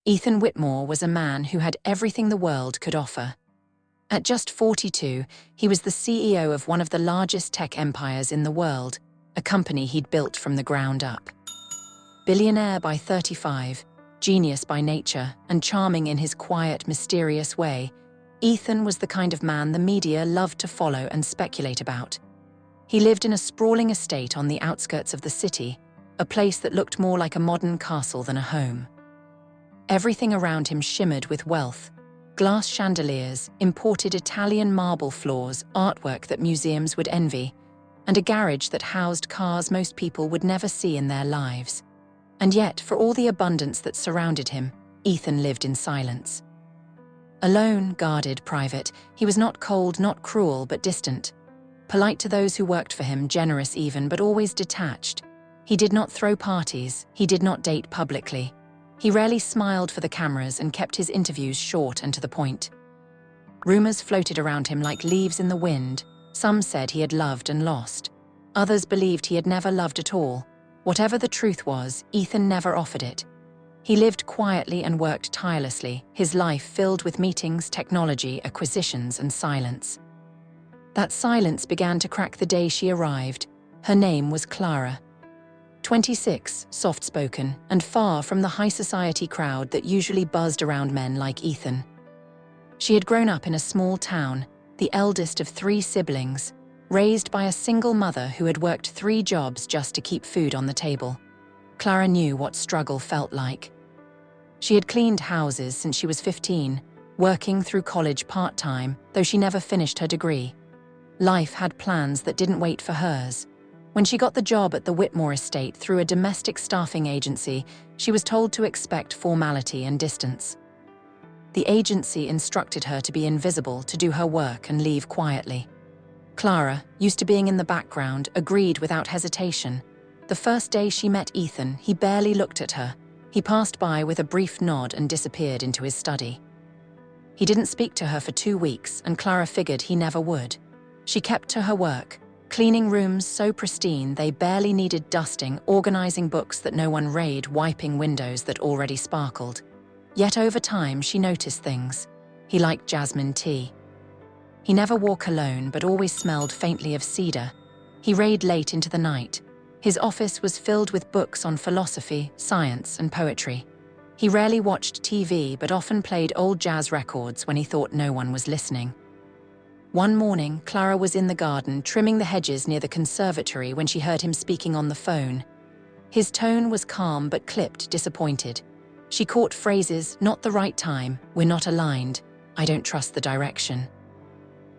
Ethan Whitmore was a man who had everything the world could offer. At just 42, he was the CEO of one of the largest tech empires in the world, a company he'd built from the ground up. Billionaire by 35, genius by nature, and charming in his quiet, mysterious way, Ethan was the kind of man the media loved to follow and speculate about. He lived in a sprawling estate on the outskirts of the city, a place that looked more like a modern castle than a home. Everything around him shimmered with wealth: glass chandeliers, imported Italian marble floors, artwork that museums would envy, and a garage that housed cars most people would never see in their lives. And yet, for all the abundance that surrounded him, Ethan lived in silence. Alone, guarded, private, he was not cold, not cruel, but distant. Polite to those who worked for him, generous even, but always detached. He did not throw parties, he did not date publicly. He rarely smiled for the cameras and kept his interviews short and to the point. Rumors floated around him like leaves in the wind. Some said he had loved and lost. Others believed he had never loved at all. Whatever the truth was, Ethan never offered it. He lived quietly and worked tirelessly, his life filled with meetings, technology, acquisitions, and silence. That silence began to crack the day she arrived. Her name was Clara. 26, soft-spoken, and far from the high society crowd that usually buzzed around men like Ethan. She had grown up in a small town, the eldest of 3 siblings, raised by a single mother who had worked 3 jobs just to keep food on the table. Clara knew what struggle felt like. She had cleaned houses since she was 15, working through college part-time, though she never finished her degree. Life had plans that didn't wait for hers. When she got the job at the Whitmore estate through a domestic staffing agency, she was told to expect formality and distance. The agency instructed her to be invisible, to do her work and leave quietly. Clara, used to being in the background, agreed without hesitation. The first day she met Ethan, he barely looked at her. He passed by with a brief nod and disappeared into his study. He didn't speak to her for 2 weeks, and Clara figured he never would. She kept to her work, cleaning rooms so pristine they barely needed dusting, organizing books that no one read, wiping windows that already sparkled. Yet over time she noticed things. He liked jasmine tea. He never wore cologne but always smelled faintly of cedar. He read late into the night. His office was filled with books on philosophy, science, and poetry. He rarely watched TV but often played old jazz records when he thought no one was listening. One morning, Clara was in the garden trimming the hedges near the conservatory when she heard him speaking on the phone. His tone was calm but clipped, disappointed. She caught phrases: "Not the right time, we're not aligned, I don't trust the direction."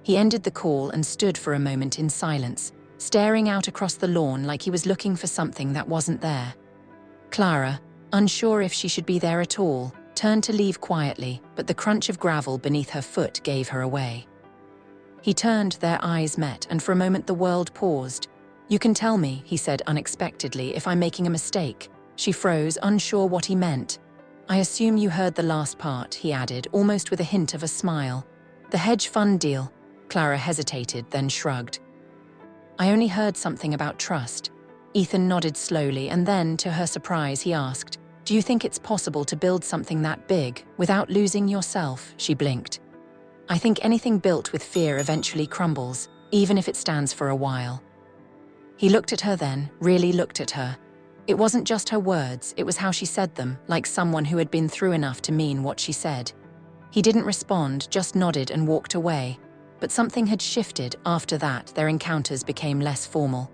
He ended the call and stood for a moment in silence, staring out across the lawn like he was looking for something that wasn't there. Clara, unsure if she should be there at all, turned to leave quietly, but the crunch of gravel beneath her foot gave her away. He turned, their eyes met, and for a moment the world paused. "You can tell me," he said unexpectedly, "if I'm making a mistake." She froze, unsure what he meant. "I assume you heard the last part," he added, almost with a hint of a smile. "The hedge fund deal." Clara hesitated, then shrugged. "I only heard something about trust." Ethan nodded slowly, and then, to her surprise, he asked, "Do you think it's possible to build something that big without losing yourself?" She blinked. "I think anything built with fear eventually crumbles, even if it stands for a while." He looked at her then, really looked at her. It wasn't just her words, it was how she said them, like someone who had been through enough to mean what she said. He didn't respond, just nodded and walked away. But something had shifted. After that, their encounters became less formal.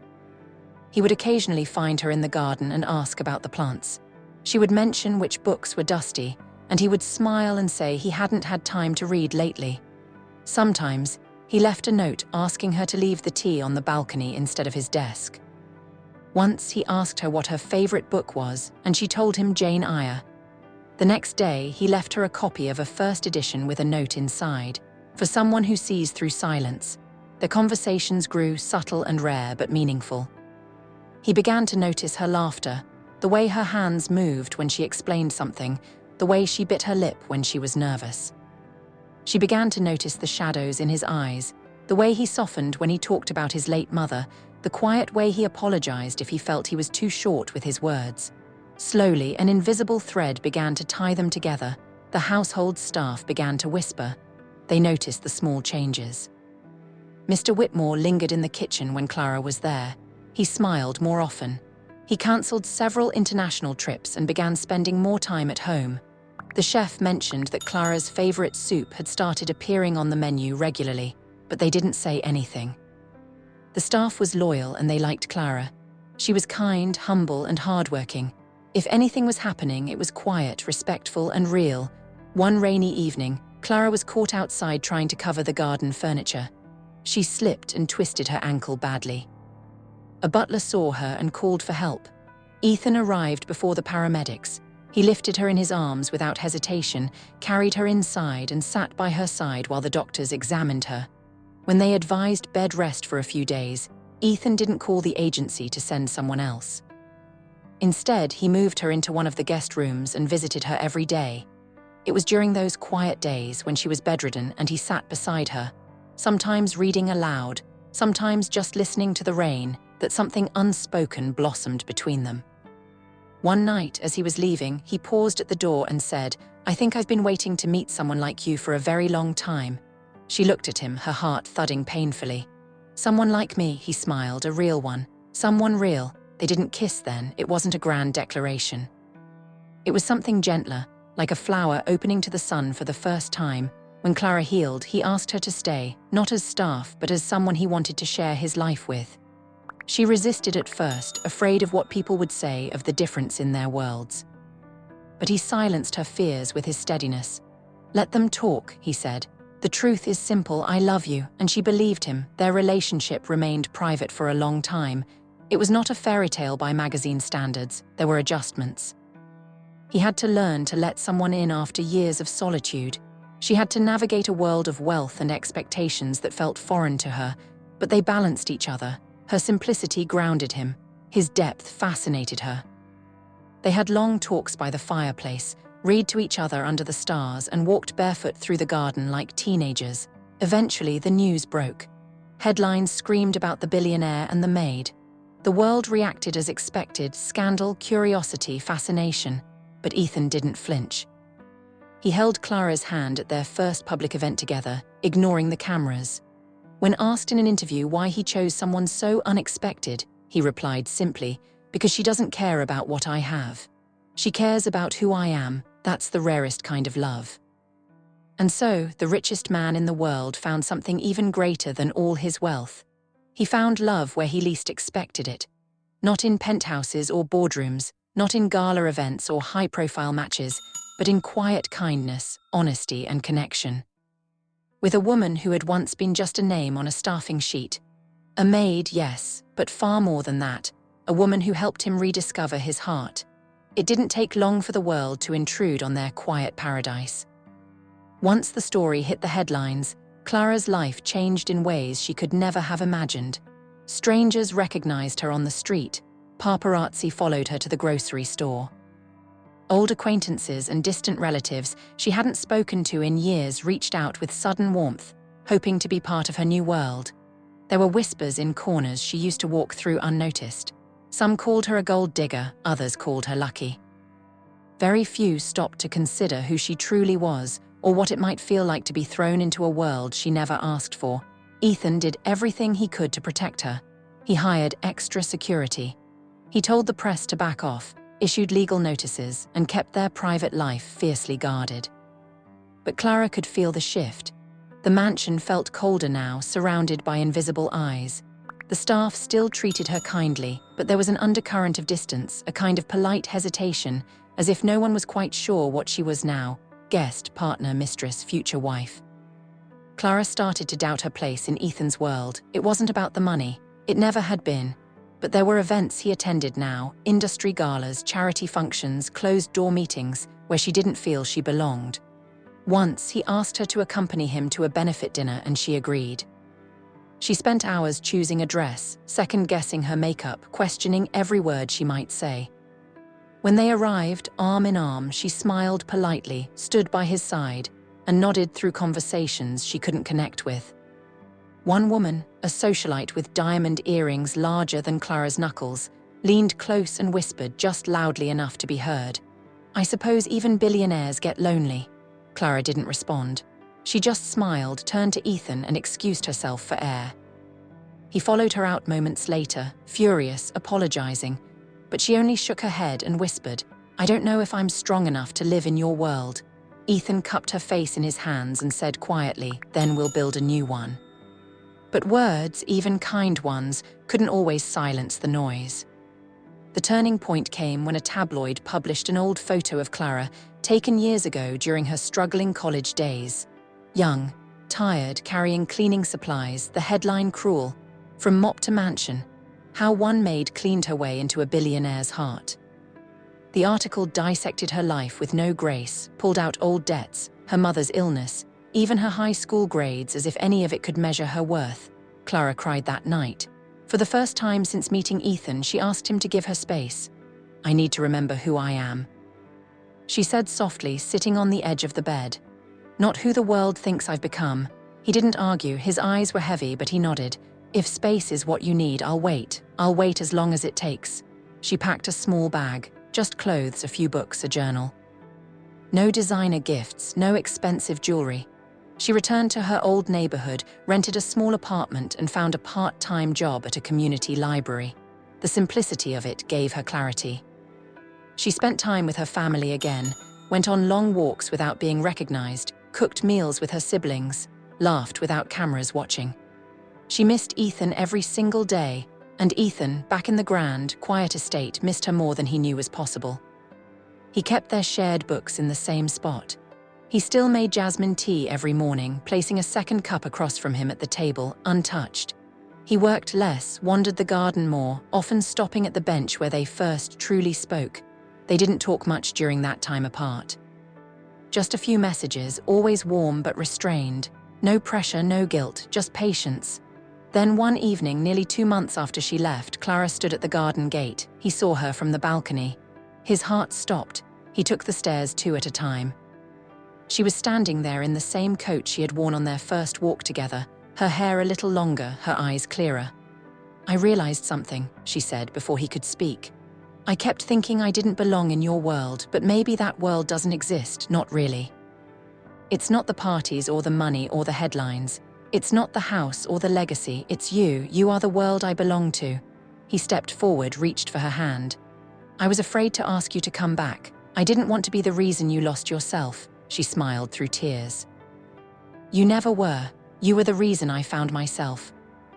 He would occasionally find her in the garden and ask about the plants. She would mention which books were dusty, and he would smile and say he hadn't had time to read lately. Sometimes, he left a note asking her to leave the tea on the balcony instead of his desk. Once he asked her what her favorite book was, and she told him Jane Eyre. The next day, he left her a copy of a first edition with a note inside. For someone who sees through silence, their conversations grew subtle and rare but meaningful. He began to notice her laughter, the way her hands moved when she explained something, the way she bit her lip when she was nervous. She began to notice the shadows in his eyes, the way he softened when he talked about his late mother, the quiet way he apologized if he felt he was too short with his words. Slowly, an invisible thread began to tie them together. The household staff began to whisper. They noticed the small changes. Mr. Whitmore lingered in the kitchen when Clara was there. He smiled more often. He cancelled several international trips and began spending more time at home. The chef mentioned that Clara's favorite soup had started appearing on the menu regularly, but they didn't say anything. The staff was loyal and they liked Clara. She was kind, humble, and hardworking. If anything was happening, it was quiet, respectful, and real. One rainy evening, Clara was caught outside trying to cover the garden furniture. She slipped and twisted her ankle badly. A butler saw her and called for help. Ethan arrived before the paramedics. He lifted her in his arms without hesitation, carried her inside, and sat by her side while the doctors examined her. When they advised bed rest for a few days, Ethan didn't call the agency to send someone else. Instead, he moved her into one of the guest rooms and visited her every day. It was during those quiet days when she was bedridden and he sat beside her, sometimes reading aloud, sometimes just listening to the rain, that something unspoken blossomed between them. One night, as he was leaving, he paused at the door and said, "I think I've been waiting to meet someone like you for a very long time." She looked at him, her heart thudding painfully. "Someone like me," he smiled, "a real one. Someone real." They didn't kiss then, it wasn't a grand declaration. It was something gentler, like a flower opening to the sun for the first time. When Clara healed, he asked her to stay, not as staff, but as someone he wanted to share his life with. She resisted at first, afraid of what people would say of the difference in their worlds. But he silenced her fears with his steadiness. "Let them talk," he said. "The truth is simple, I love you," and she believed him. Their relationship remained private for a long time. It was not a fairy tale by magazine standards, there were adjustments. He had to learn to let someone in after years of solitude. She had to navigate a world of wealth and expectations that felt foreign to her, but they balanced each other. Her simplicity grounded him. His depth fascinated her. They had long talks by the fireplace, read to each other under the stars, and walked barefoot through the garden like teenagers. Eventually, the news broke. Headlines screamed about the billionaire and the maid. The world reacted as expected: scandal, curiosity, fascination. But Ethan didn't flinch. He held Clara's hand at their first public event together, ignoring the cameras. When asked in an interview why he chose someone so unexpected, he replied simply, "Because she doesn't care about what I have. She cares about who I am. That's the rarest kind of love." And so, the richest man in the world found something even greater than all his wealth. He found love where he least expected it. Not in penthouses or boardrooms, not in gala events or high-profile matches, but in quiet kindness, honesty, and connection. With a woman who had once been just a name on a staffing sheet. A maid, yes, but far more than that. A woman who helped him rediscover his heart. It didn't take long for the world to intrude on their quiet paradise. Once the story hit the headlines, Clara's life changed in ways she could never have imagined. Strangers recognized her on the street. Paparazzi followed her to the grocery store. Old acquaintances and distant relatives she hadn't spoken to in years reached out with sudden warmth, hoping to be part of her new world. There were whispers in corners she used to walk through unnoticed. Some called her a gold digger, others called her lucky. Very few stopped to consider who she truly was, or what it might feel like to be thrown into a world she never asked for. Ethan did everything he could to protect her. He hired extra security. He told the press to back off, issued legal notices, and kept their private life fiercely guarded. But Clara could feel the shift. The mansion felt colder now, surrounded by invisible eyes. The staff still treated her kindly, but there was an undercurrent of distance, a kind of polite hesitation, as if no one was quite sure what she was now: guest, partner, mistress, future wife. Clara started to doubt her place in Ethan's world. It wasn't about the money. It never had been. But there were events he attended now, industry galas, charity functions, closed-door meetings, where she didn't feel she belonged. Once, he asked her to accompany him to a benefit dinner and she agreed. She spent hours choosing a dress, second-guessing her makeup, questioning every word she might say. When they arrived, arm in arm, she smiled politely, stood by his side, and nodded through conversations she couldn't connect with. One woman, a socialite with diamond earrings larger than Clara's knuckles, leaned close and whispered just loudly enough to be heard. "I suppose even billionaires get lonely." Clara didn't respond. She just smiled, turned to Ethan and excused herself for air. He followed her out moments later, furious, apologizing, but she only shook her head and whispered, "I don't know if I'm strong enough to live in your world." Ethan cupped her face in his hands and said quietly, "Then we'll build a new one." But words, even kind ones, couldn't always silence the noise. The turning point came when a tabloid published an old photo of Clara, taken years ago during her struggling college days. Young, tired, carrying cleaning supplies, the headline cruel, "From mop to mansion, how one maid cleaned her way into a billionaire's heart." The article dissected her life with no grace, pulled out old debts, her mother's illness, even her high school grades, as if any of it could measure her worth. Clara cried that night. For the first time since meeting Ethan, she asked him to give her space. "I need to remember who I am," she said softly, sitting on the edge of the bed. "Not who the world thinks I've become." He didn't argue, his eyes were heavy, but he nodded. "If space is what you need, I'll wait. I'll wait as long as it takes." She packed a small bag, just clothes, a few books, a journal. No designer gifts, no expensive jewelry. She returned to her old neighborhood, rented a small apartment, and found a part-time job at a community library. The simplicity of it gave her clarity. She spent time with her family again, went on long walks without being recognized, cooked meals with her siblings, laughed without cameras watching. She missed Ethan every single day, and Ethan, back in the grand, quiet estate, missed her more than he knew was possible. He kept their shared books in the same spot. He still made jasmine tea every morning, placing a second cup across from him at the table, untouched. He worked less, wandered the garden more, often stopping at the bench where they first truly spoke. They didn't talk much during that time apart. Just a few messages, always warm but restrained. No pressure, no guilt, just patience. Then one evening, nearly 2 months after she left, Clara stood at the garden gate. He saw her from the balcony. His heart stopped. He took the stairs 2 at a time. She was standing there in the same coat she had worn on their first walk together, her hair a little longer, her eyes clearer. "I realized something," she said before he could speak. "I kept thinking I didn't belong in your world, but maybe that world doesn't exist, not really. It's not the parties or the money or the headlines. It's not the house or the legacy, it's you. You are the world I belong to." He stepped forward, reached for her hand. "I was afraid to ask you to come back. I didn't want to be the reason you lost yourself." She smiled through tears. "You never were. You were the reason I found myself."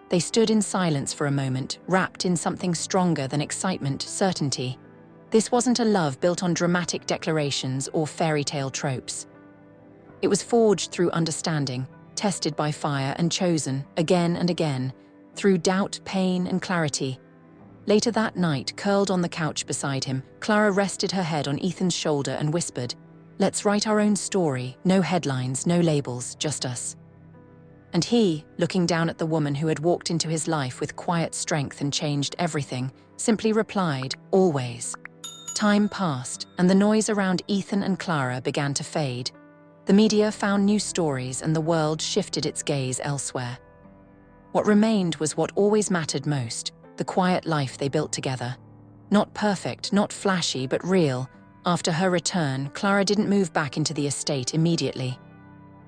They stood in silence for a moment, wrapped in something stronger than excitement, certainty. This wasn't a love built on dramatic declarations or fairy tale tropes. It was forged through understanding, tested by fire and chosen, again and again, through doubt, pain, and clarity. Later that night, curled on the couch beside him, Clara rested her head on Ethan's shoulder and whispered, "Let's write our own story, no headlines, no labels, just us." And he, looking down at the woman who had walked into his life with quiet strength and changed everything, simply replied, "Always." Time passed, and the noise around Ethan and Clara began to fade. The media found new stories, and the world shifted its gaze elsewhere. What remained was what always mattered most, the quiet life they built together. Not perfect, not flashy, but real. After her return, Clara didn't move back into the estate immediately.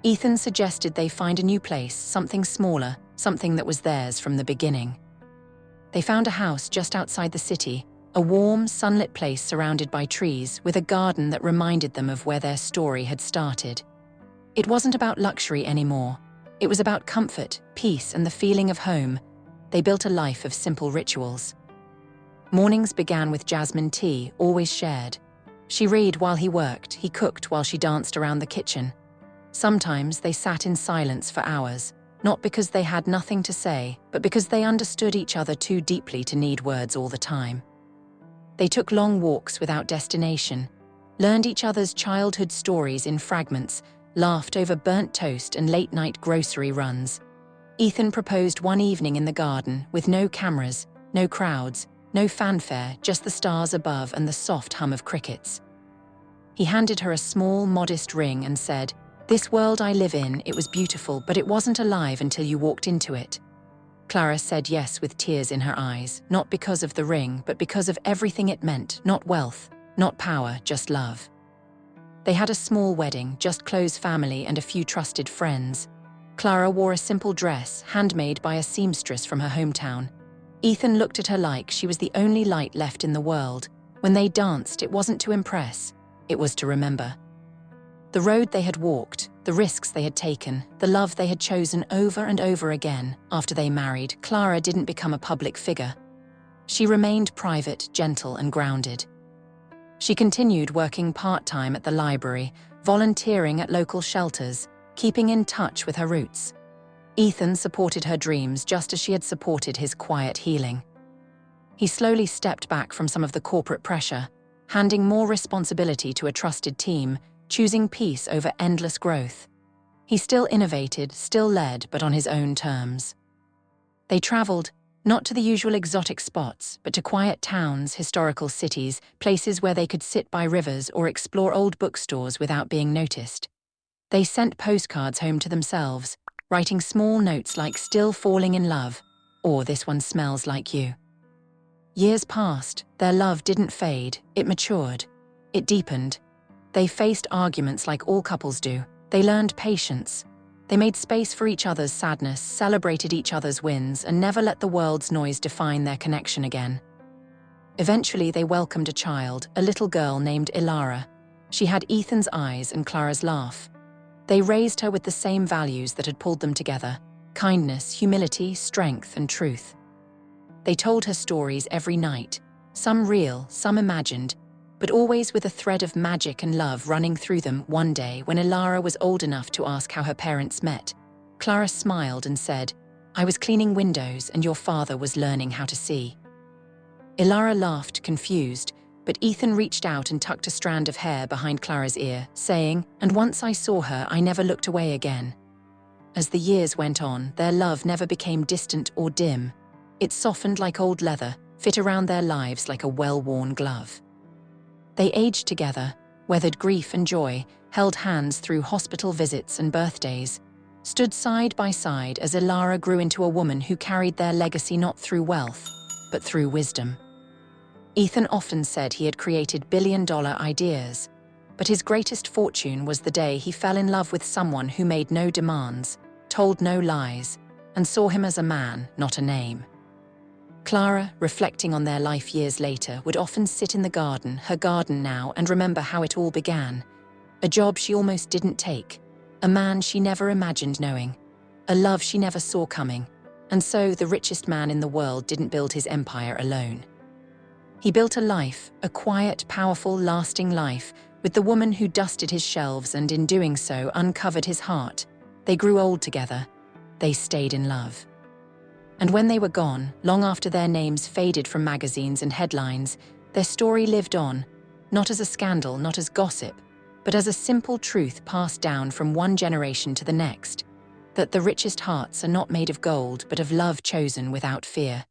Ethan suggested they find a new place, something smaller, something that was theirs from the beginning. They found a house just outside the city, a warm, sunlit place surrounded by trees, with a garden that reminded them of where their story had started. It wasn't about luxury anymore. It was about comfort, peace, and the feeling of home. They built a life of simple rituals. Mornings began with jasmine tea, always shared. She read while he worked, he cooked while she danced around the kitchen. Sometimes they sat in silence for hours, not because they had nothing to say, but because they understood each other too deeply to need words all the time. They took long walks without destination, learned each other's childhood stories in fragments, laughed over burnt toast and late-night grocery runs. Ethan proposed one evening in the garden, with no cameras, no crowds, no fanfare, just the stars above and the soft hum of crickets. He handed her a small, modest ring and said, "This world I live in, it was beautiful, but it wasn't alive until you walked into it." Clara said yes with tears in her eyes, not because of the ring, but because of everything it meant, not wealth, not power, just love. They had a small wedding, just close family and a few trusted friends. Clara wore a simple dress, handmade by a seamstress from her hometown. Ethan looked at her like she was the only light left in the world. When they danced, it wasn't to impress, it was to remember. The road they had walked, the risks they had taken, the love they had chosen over and over again. After they married, Clara didn't become a public figure. She remained private, gentle, and grounded. She continued working part-time at the library, volunteering at local shelters, keeping in touch with her roots. Ethan supported her dreams just as she had supported his quiet healing. He slowly stepped back from some of the corporate pressure, handing more responsibility to a trusted team, choosing peace over endless growth. He still innovated, still led, but on his own terms. They traveled, not to the usual exotic spots, but to quiet towns, historical cities, places where they could sit by rivers or explore old bookstores without being noticed. They sent postcards home to themselves, writing small notes like "Still falling in love," or "This one smells like you." Years passed, their love didn't fade, it matured, it deepened. They faced arguments like all couples do. They learned patience. They made space for each other's sadness, celebrated each other's wins, and never let the world's noise define their connection again. Eventually, they welcomed a child, a little girl named Clara. She had Ethan's eyes and Clara's laugh. They raised her with the same values that had pulled them together: kindness, humility, strength, and truth. They told her stories every night, some real, some imagined, but always with a thread of magic and love running through them. One day, when Clara was old enough to ask how her parents met, Clara smiled and said, "I was cleaning windows and your father was learning how to see." Clara laughed, confused, but Ethan reached out and tucked a strand of hair behind Clara's ear, saying, "And once I saw her, I never looked away again." As the years went on, their love never became distant or dim. It softened like old leather, fit around their lives like a well-worn glove. They aged together, weathered grief and joy, held hands through hospital visits and birthdays, stood side by side as Clara grew into a woman who carried their legacy not through wealth, but through wisdom. Ethan often said he had created billion-dollar ideas, but his greatest fortune was the day he fell in love with someone who made no demands, told no lies, and saw him as a man, not a name. Clara, reflecting on their life years later, would often sit in the garden, her garden now, and remember how it all began. A job she almost didn't take, a man she never imagined knowing, a love she never saw coming. And so the richest man in the world didn't build his empire alone. He built a life, a quiet, powerful, lasting life, with the woman who dusted his shelves and in doing so uncovered his heart. They grew old together. They stayed in love. And when they were gone, long after their names faded from magazines and headlines, their story lived on, not as a scandal, not as gossip, but as a simple truth passed down from one generation to the next, that the richest hearts are not made of gold, but of love chosen without fear.